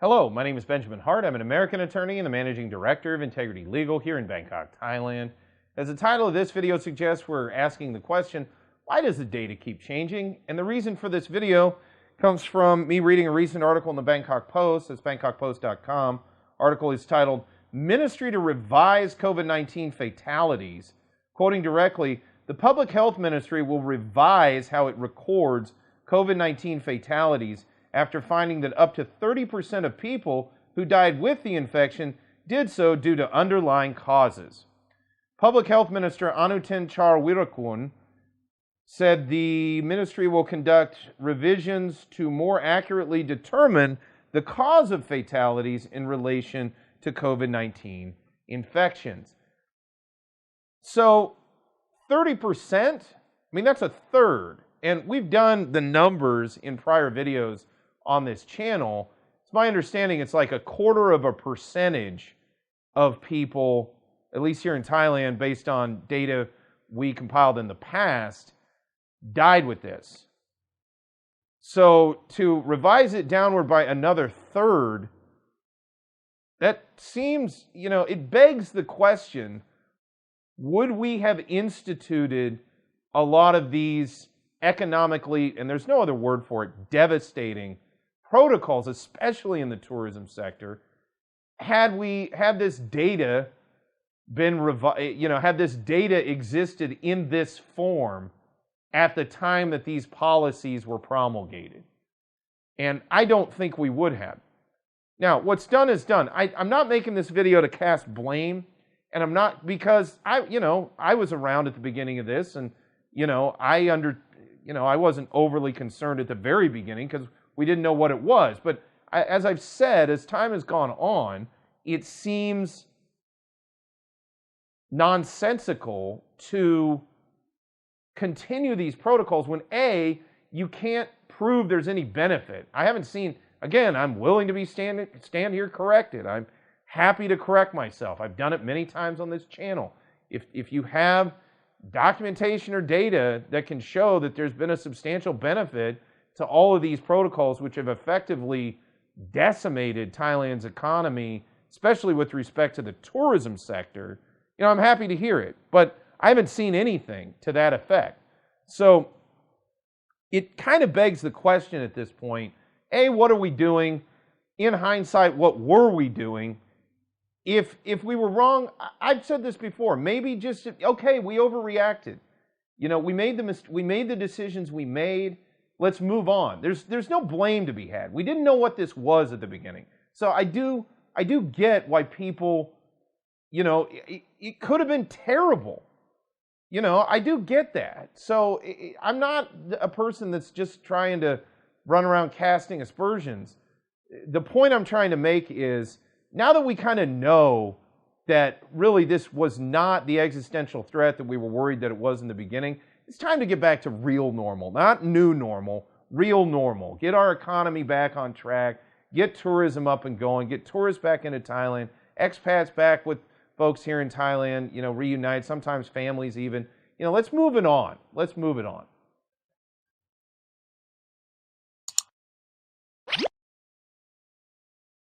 Hello, my name is Benjamin Hart. I'm an American attorney and the managing director of Integrity Legal here in Bangkok, Thailand. As the title of this video suggests, we're asking the question, why does the data keep changing? And the reason for this video comes from me reading a recent article in the Bangkok Post. It's bangkokpost.com. Article is titled, Ministry to Revise COVID-19 Fatalities. Quoting directly, the Public Health Ministry will revise how it records COVID-19 fatalities after finding that up to 30% of people who died with the infection did so due to underlying causes. Public Health Minister Anutin Charnvirakul said the ministry will conduct revisions to more accurately determine the cause of fatalities in relation to COVID-19 infections. So 30%, I mean, that's a third. And we've done the numbers in prior videos on this channel. It's my understanding it's like 0.25% of people, at least here in Thailand, based on data we compiled in the past, died with this. So to revise it downward by another third, that seems, it begs the question, would we have instituted a lot of these economically, and there's no other word for it, devastating protocols, especially in the tourism sector, had this data been had this data existed in this form at the time that these policies were promulgated? And I don't think we would have. Now, what's done is done. I'm not making this video to cast blame, and I'm not, because I was around at the beginning of this, and I wasn't overly concerned at the very beginning because we didn't know what it was. But as I've said, as time has gone on, it seems nonsensical to continue these protocols when A, you can't prove there's any benefit. I haven't seen, again, I'm willing to be stand here corrected. I'm happy to correct myself. I've done it many times on this channel. If you have documentation or data that can show that there's been a substantial benefit to all of these protocols, which have effectively decimated Thailand's economy, especially with respect to the tourism sector, I'm happy to hear it. But I haven't seen anything to that effect. So it kind of begs the question at this point, A, what are we doing? In hindsight, what were we doing? If we were wrong, I've said this before, maybe just, okay, we overreacted. We made the decisions we made. Let's move on. There's no blame to be had. We didn't know what this was at the beginning. So I do get why people, it could have been terrible. I do get that. So I'm not a person that's just trying to run around casting aspersions. The point I'm trying to make is, now that we kind of know that really this was not the existential threat that we were worried that it was in the beginning, it's time to get back to real normal, not new normal, real normal. Get our economy back on track, get tourism up and going, get tourists back into Thailand, expats back with folks here in Thailand, reunite, sometimes families even. Let's move it on. Let's move it on.